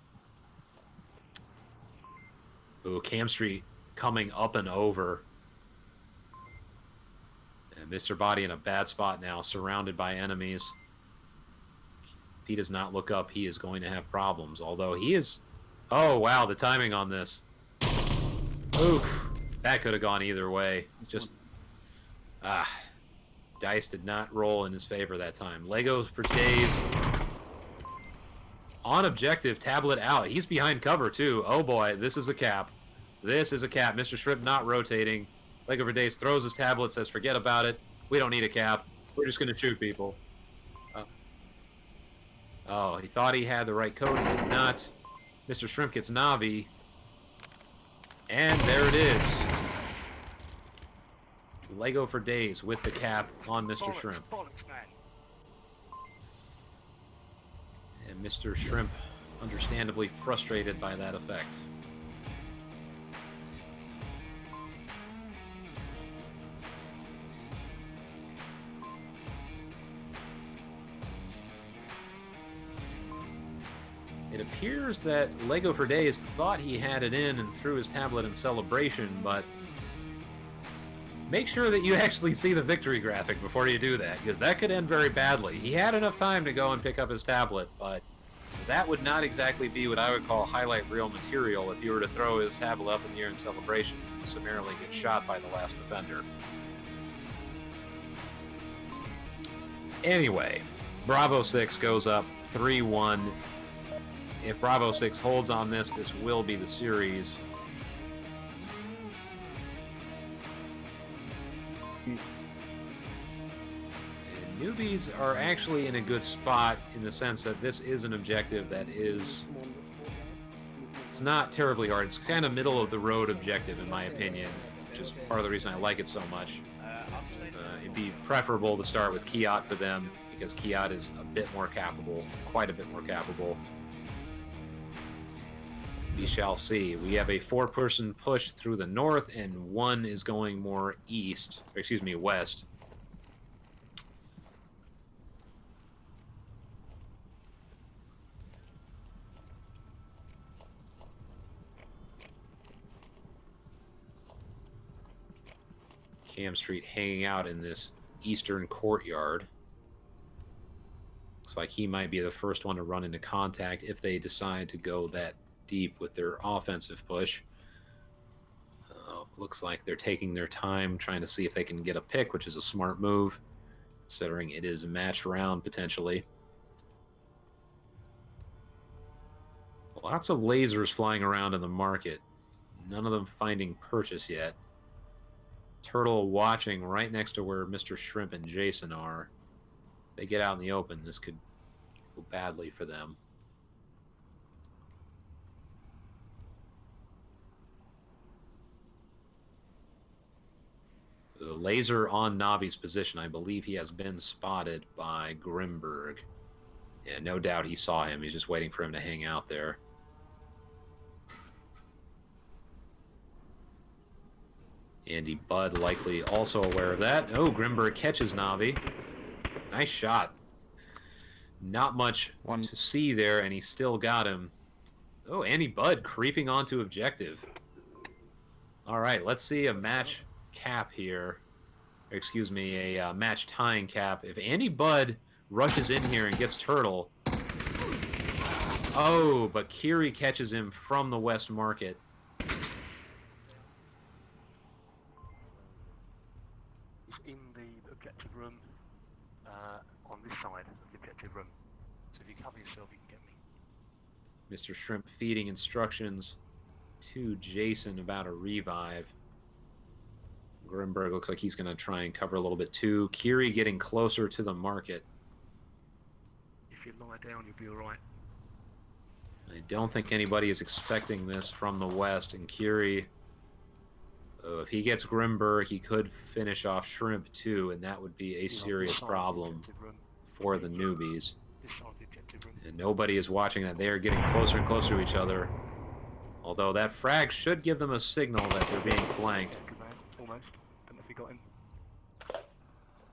Ooh, Cam Street coming up and over. And Mr. Body in a bad spot now, surrounded by enemies. If he does not look up, he is going to have problems. Although he is... Oh, wow, the timing on this. Oof. That could have gone either way. Just... Dice did not roll in his favor that time. Legos for Days. On objective, tablet out. He's behind cover, too. Oh, boy, this is a cap. This is a cap. Mr. Shrimp not rotating. Lego for Days throws his tablet, says, forget about it. We don't need a cap. We're just going to shoot people. Oh, he thought he had the right code. He did not. Mr. Shrimp gets Navi. And there it is. Lego for Days with the cap on Mr. Shrimp. And Mr. Shrimp understandably frustrated by that effect. It appears that Lego for Days thought he had it in and threw his tablet in celebration, but make sure that you actually see the victory graphic before you do that, because that could end very badly. He had enough time to go and pick up his tablet, but that would not exactly be what I would call highlight reel material if you were to throw his tablet up in the air in celebration and summarily get shot by the last offender. Anyway, Bravo 6 goes up 3-1. If Bravo 6 holds on this, this will be the series. And Newbies are actually in a good spot in the sense that this is an objective that is... It's not terribly hard. It's kind of middle of the road objective in my opinion, which is part of the reason I like it so much. It'd be preferable to start with Kiat for them because Kiat is a bit more capable, quite a bit more capable. We shall see. We have a 4-person push through the north, and one is going more east, or excuse me, west. Cam Street hanging out in this eastern courtyard. Looks like he might be the first one to run into contact if they decide to go that deep with their offensive push. Looks like they're taking their time trying to see if they can get a pick, which is a smart move, considering it is a match round potentially. Lots of lasers flying around in the market. None of them finding purchase yet. Turtle watching right next to where Mr. Shrimp and Jason are. If they get out in the open, this could go badly for them. The laser on Navi's position. I believe he has been spotted by Grimberg. Yeah, no doubt he saw him. He's just waiting for him to hang out there. Andy Budd likely also aware of that. Oh, Grimberg catches Navi. Nice shot. Not much to see there, and he still got him. Oh, Andy Budd creeping onto objective. All right, let's see a match cap here. Excuse me, a match tying cap. If Andy Budd rushes in here and gets Turtle. Oh, but Kiri catches him from the West Market. He's in the objective room on this side of the objective room. So if you cover yourself, you can get me. Mr. Shrimp feeding instructions to Jason about a revive. Grimberg looks like he's going to try and cover a little bit too. Kiri getting closer to the market. If you lie down, you'll be alright. I don't think anybody is expecting this from the West, and Kiri, if he gets Grimberg, he could finish off Shrimp too, and that would be a serious problem for the newbies. And nobody is watching that. They are getting closer and closer to each other. Although that frag should give them a signal that they're being flanked. Almost. Don't know if he got him.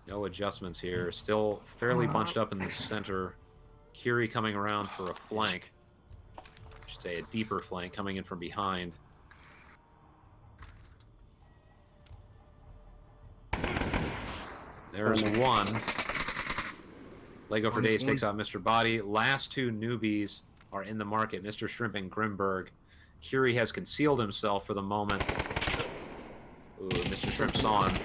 No adjustments here. Still fairly bunched up in the center. Kiri coming around for a flank. I should say a deeper flank coming in from behind. There's one. Lego for Days takes out Mr. Body. Last two newbies are in the market, Mr. Shrimp and Grimberg. Kiri has concealed himself for the moment. Ooh, Mr. Shrimp saw him.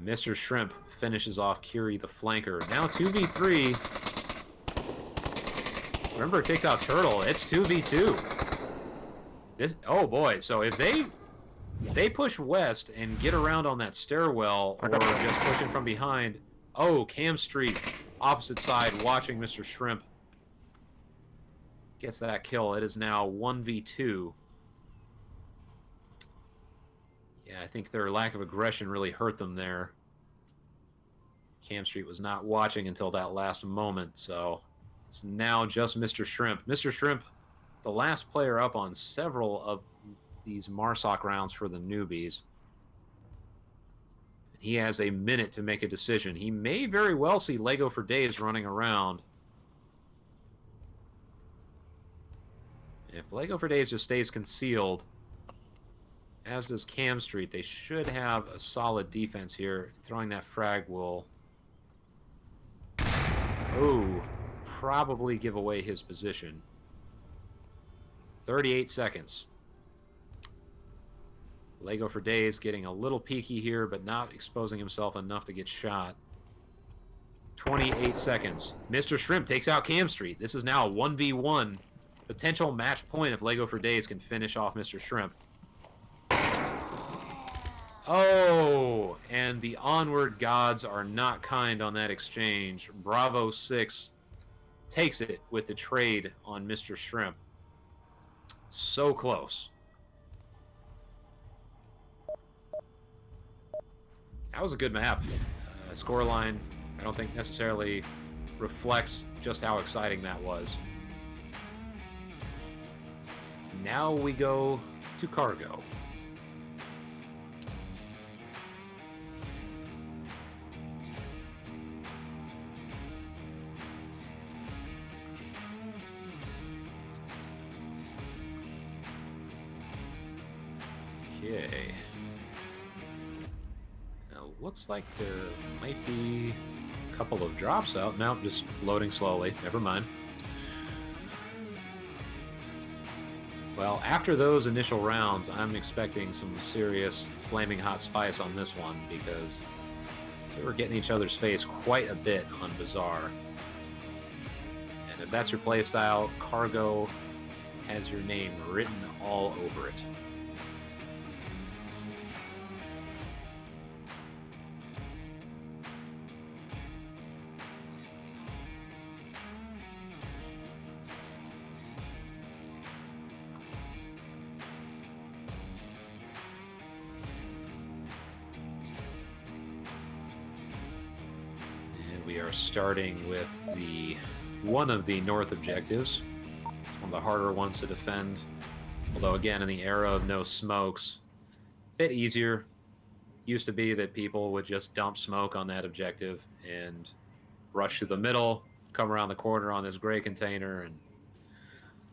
Mr. Shrimp finishes off Kiri the flanker. Now 2v3. Grimberg takes out Turtle. It's 2v2. Oh boy, so if they push west and get around on that stairwell, or just pushing from behind. Oh, Cam Street, opposite side, watching Mr. Shrimp. Gets that kill. It is now 1v2. Yeah, I think their lack of aggression really hurt them there. Cam Street was not watching until that last moment, so it's now just Mr. Shrimp. Mr. Shrimp, the last player up on several of these MARSOC rounds for the newbies. He has a minute to make a decision. He may very well see Lego for Days running around. If Lego for Days just stays concealed, as does Cam Street, they should have a solid defense here. Throwing that frag will... Ooh, probably give away his position. 38 seconds. Lego for Days getting a little peeky here, but not exposing himself enough to get shot. 28 seconds. Mr. Shrimp takes out Cam Street. This is now a 1v1. Potential match point if Lego for Days can finish off Mr. Shrimp. Oh, and the Onward gods are not kind on that exchange. Bravo 6 takes it with the trade on Mr. Shrimp. So close. That was a good map. Scoreline, I don't think necessarily reflects just how exciting that was. Now we go to cargo. Okay. Now, looks like there might be a couple of drops out. Now, just loading slowly. Never mind. Well, after those initial rounds, I'm expecting some serious flaming hot spice on this one because they were getting each other's face quite a bit on Bazaar. And if that's your playstyle, Cargo has your name written all over it. We are starting with one of the north objectives. It's one of the harder ones to defend. Although again, in the era of no smokes, a bit easier. Used to be that people would just dump smoke on that objective and rush to the middle, come around the corner on this gray container, and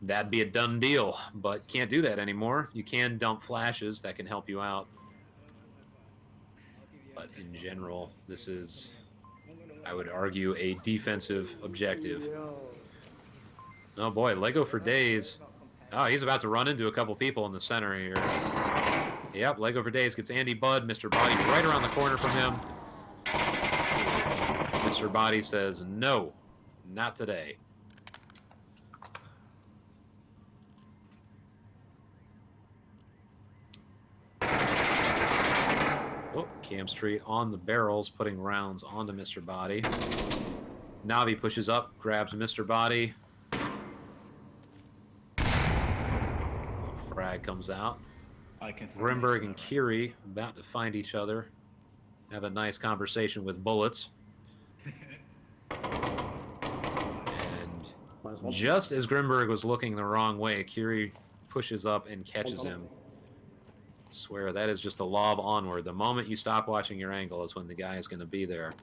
that'd be a done deal. But can't do that anymore. You can dump flashes that can help you out. But in general, this is, I would argue, a defensive objective. Oh boy, Lego for days. Oh, he's about to run into a couple people in the center here. Yep, Lego for days gets Andy Budd. Mr. Body right around the corner from him. Mr. Body says, no, not today. Oh, Cam Street on the barrels, putting rounds onto Mr. Body. Navi pushes up, grabs Mr. Body. Frag comes out. Grimberg and Kiri about to find each other. Have a nice conversation with bullets. And just as Grimberg was looking the wrong way, Kiri pushes up and catches him. Swear that is just a law of Onward. The moment you stop watching your angle is when the guy is going to be there.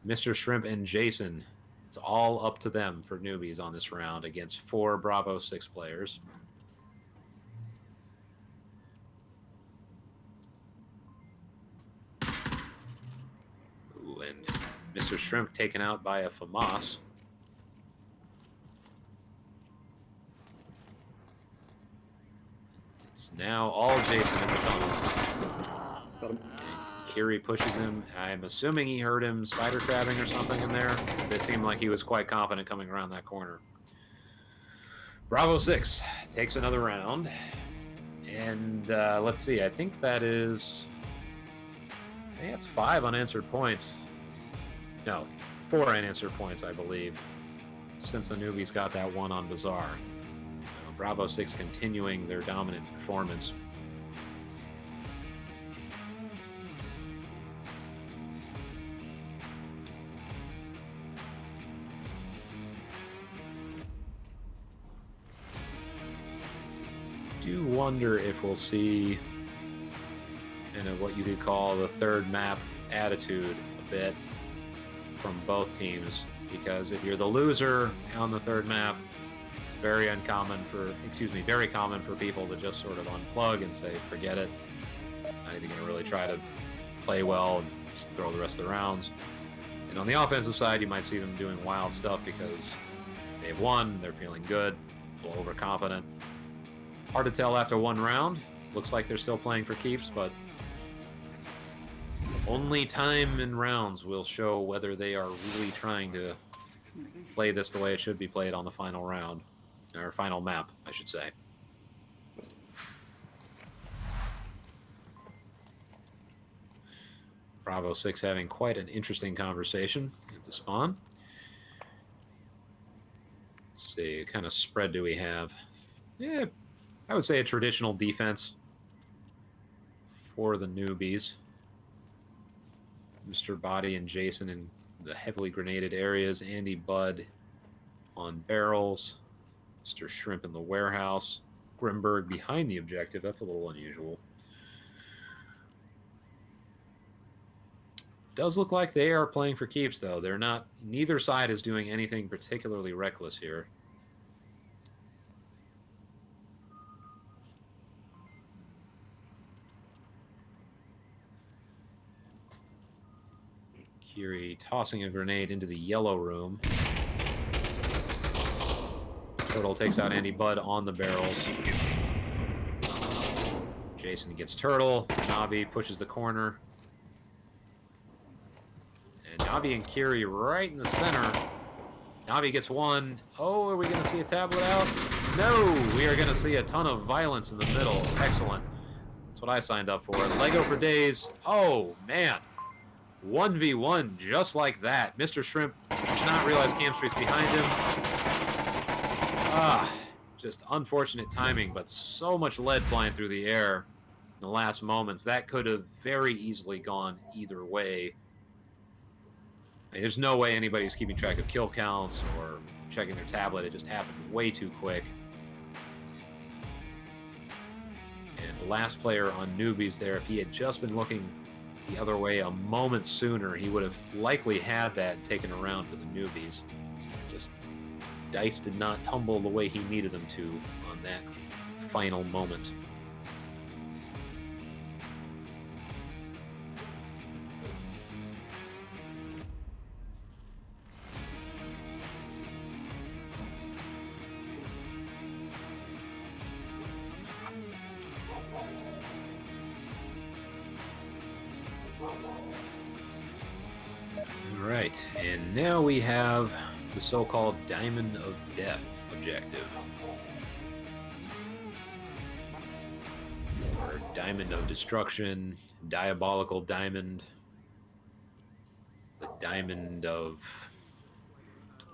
Mr. Shrimp and Jason. It's all up to them for newbies on this round against 4 Bravo 6 players. Ooh, and Mr. Shrimp taken out by a FAMAS. It's now all Jason in the tunnel. Kiri pushes him. I'm assuming he heard him spider crabbing or something in there. It seemed like he was quite confident coming around that corner. Bravo 6 takes another round. And let's see. I think that is... I think that's 5 unanswered points. No, 4 unanswered points, I believe, since the newbies got that one on Bazaar. Bravo 6 continuing their dominant performance. Do wonder if we'll see what you could call the third map attitude a bit from both teams, because if you're the loser on the third map, it's very common for people to just sort of unplug and say, forget it. Not even going to really try to play well and just throw the rest of the rounds. And on the offensive side, you might see them doing wild stuff because they've won, they're feeling good, a little overconfident. Hard to tell after one round. Looks like they're still playing for keeps, but only time and rounds will show whether they are really trying to play this the way it should be played on the final round. Or final map, I should say. Bravo 6 having quite an interesting conversation at the spawn. Let's see, what kind of spread do we have? Yeah, I would say a traditional defense for the newbies. Mr. Body and Jason in the heavily grenaded areas. Andy Budd on barrels. Mr. Shrimp in the warehouse. Grimberg behind the objective. That's a little unusual. Does look like they are playing for keeps, though. They're not. Neither side is doing anything particularly reckless here. Kiri tossing a grenade into the yellow room. Turtle takes out Andy Bud on the barrels. Jason gets Turtle. Navi pushes the corner. And Navi and Kiri right in the center. Navi gets one. Oh, are we going to see a tablet out? No, we are going to see a ton of violence in the middle. Excellent. That's what I signed up for. Lego for days. Oh, man. 1v1 just like that. Mr. Shrimp did not realize Cam Street's behind him. Just unfortunate timing, but so much lead flying through the air in the last moments. That could have very easily gone either way. I mean, there's no way anybody's keeping track of kill counts or checking their tablet. It just happened way too quick. And the last player on Newbies there, if he had just been looking the other way a moment sooner, he would have likely had that taken around for the Newbies. Just dice did not tumble the way he needed them to on that final moment. All right, and now we have the so-called Diamond of Death objective. Or Diamond of Destruction, Diabolical Diamond, the Diamond of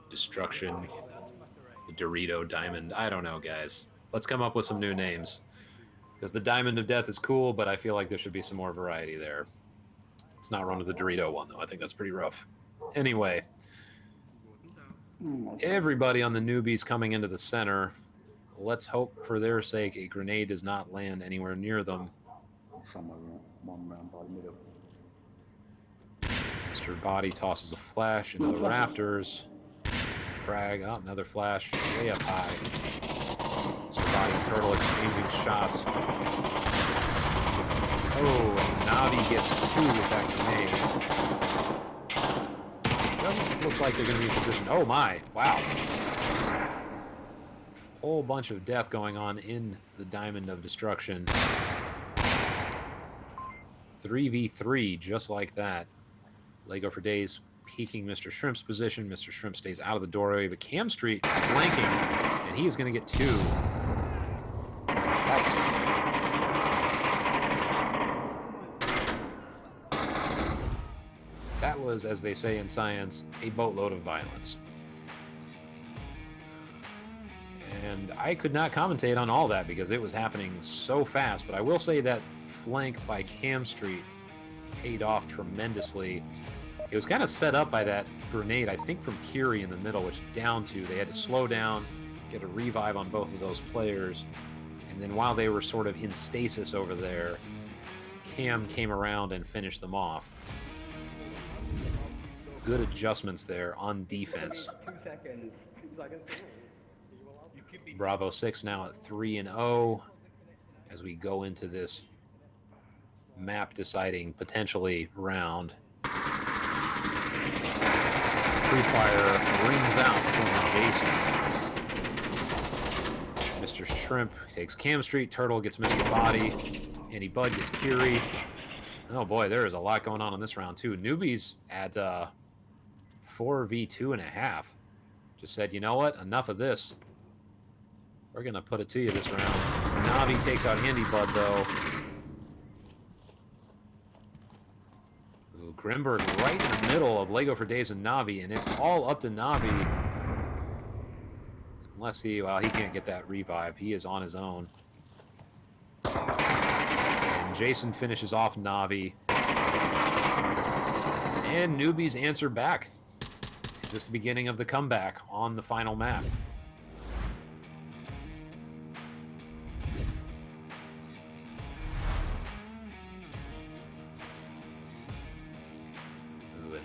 Destruction, the Dorito Diamond. I don't know, guys. Let's come up with some new names. Because the Diamond of Death is cool, but I feel like there should be some more variety there. Let's not run with the Dorito one, though. I think that's pretty rough. Anyway, everybody on the Newbies coming into the center. Let's hope for their sake a grenade does not land anywhere near them. Mr. Body tosses a flash into the rafters. Frag. Oh, another flash way up high. Mr. Body and Turtle exchanging shots. Oh, and Navi gets two with that grenade. Doesn't look like they're going to be in position. Oh my, wow. Whole bunch of death going on in the Diamond of Destruction. 3v3, just like that. Lego for days peeking Mr. Shrimp's position. Mr. Shrimp stays out of the doorway, but Cam Street flanking, and he is going to get two. Nice. That was, as they say in science, a boatload of violence. And I could not commentate on all that because it was happening so fast, but I will say that flank by Cam Street paid off tremendously. It was kind of set up by that grenade, I think from Kiri in the middle, which down to, they had to slow down, get a revive on both of those players, and then while they were sort of in stasis over there, Cam came around and finished them off. Good adjustments there on defense. 2 seconds. 2 seconds. Bravo 6 now at 3-0 as we go into this map deciding potentially round. Pre-fire rings out from Jason. Mr. Shrimp takes Cam Street. Turtle gets Mr. Body. Andy Bud gets Kiri. Oh boy, there is a lot going on in this round too. Newbies at 4v2.5. Just said, you know what? Enough of this. We're going to put it to you this round. Navi takes out Andy Bud, though. Ooh, Grimberg right in the middle of Lego for Days and Navi, and it's all up to Navi. Unless he, well, he can't get that revive. He is on his own. And Jason finishes off Navi. And Newbies answer back. Is this the beginning of the comeback on the final map?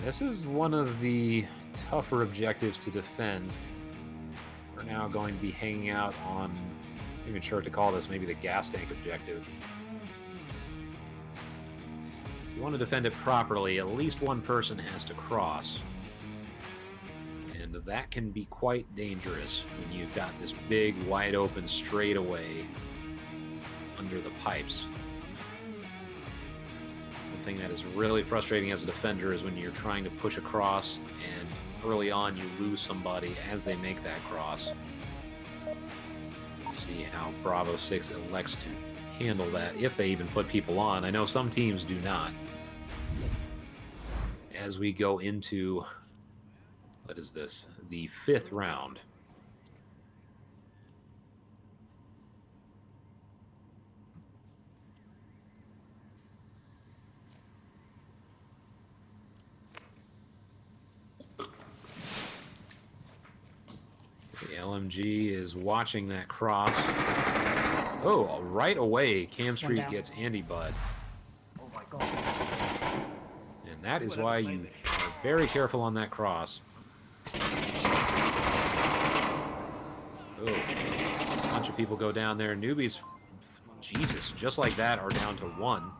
This is one of the tougher objectives to defend. We're now going to be hanging out on, I'm not even sure what to call this, maybe the gas tank objective. you want to defend it properly, at least one person has to cross. And that can be quite dangerous when you've got this big, wide open straightaway under the pipes. One thing that is really frustrating as a defender is when you're trying to push across and early on you lose somebody as they make that cross. See how Bravo 6 elects to handle that, if they even put people on. I know some teams do not. As we go into, what is this? The 5th round. The LMG is watching that cross. Oh, right away, Cam Street gets Andy Bud. Oh my god. And that is why you are very careful on that cross. Oh, a bunch of people go down there. Newbies, Jesus, just like that, are down to 1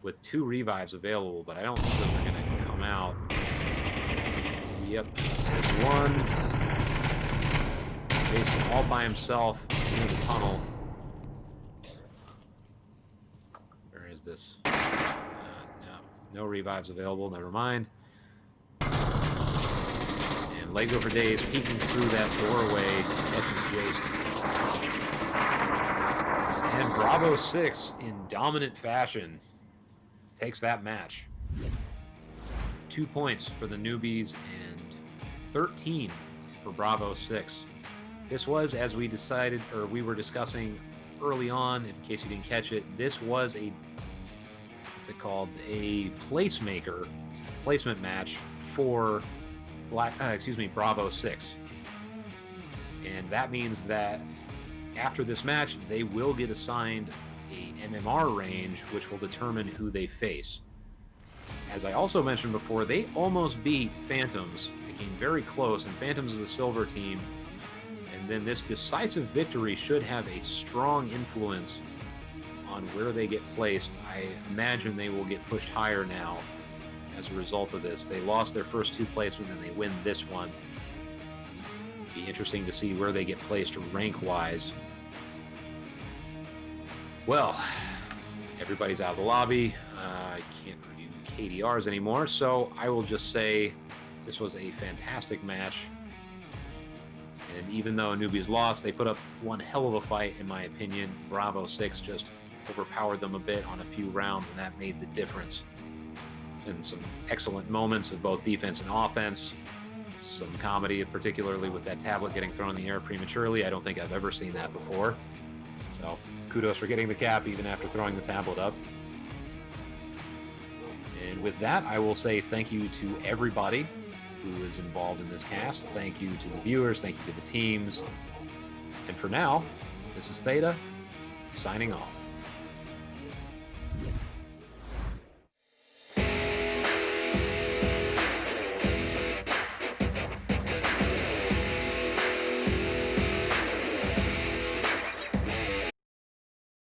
with 2 revives available, but I don't think those are going to come out. Yep, there's 1. Jason all by himself into the tunnel. Where is this? No revives available. Never mind. And Lego for Days peeking through that doorway catches Jason. And Bravo 6 in dominant fashion takes that match. 2 points for the Newbies and 13 for Bravo 6. This was, as we decided, or we were discussing early on, in case you didn't catch it, this was a, what's it called, a placement match for Bravo 6. And that means that after this match, they will get assigned a MMR range, which will determine who they face. As I also mentioned before, they almost beat Phantoms, became very close, and Phantoms is a silver team. And then this decisive victory should have a strong influence on where they get placed. I imagine they will get pushed higher now as a result of this. They lost their first 2 placements, and they win this one. Be interesting to see where they get placed rank-wise. Well, everybody's out of the lobby. I can't review KDRs anymore, so I will just say this was a fantastic match. And even though Newbies lost, they put up one hell of a fight, in my opinion. Bravo 6 just overpowered them a bit on a few rounds, and that made the difference. And some excellent moments of both defense and offense. Some comedy, particularly with that tablet getting thrown in the air prematurely. I don't think I've ever seen that before. So kudos for getting the cap even after throwing the tablet up. And with that, I will say thank you to everybody who is involved in this cast. Thank you to the viewers. Thank you to the teams. And for now, this is Theta, signing off.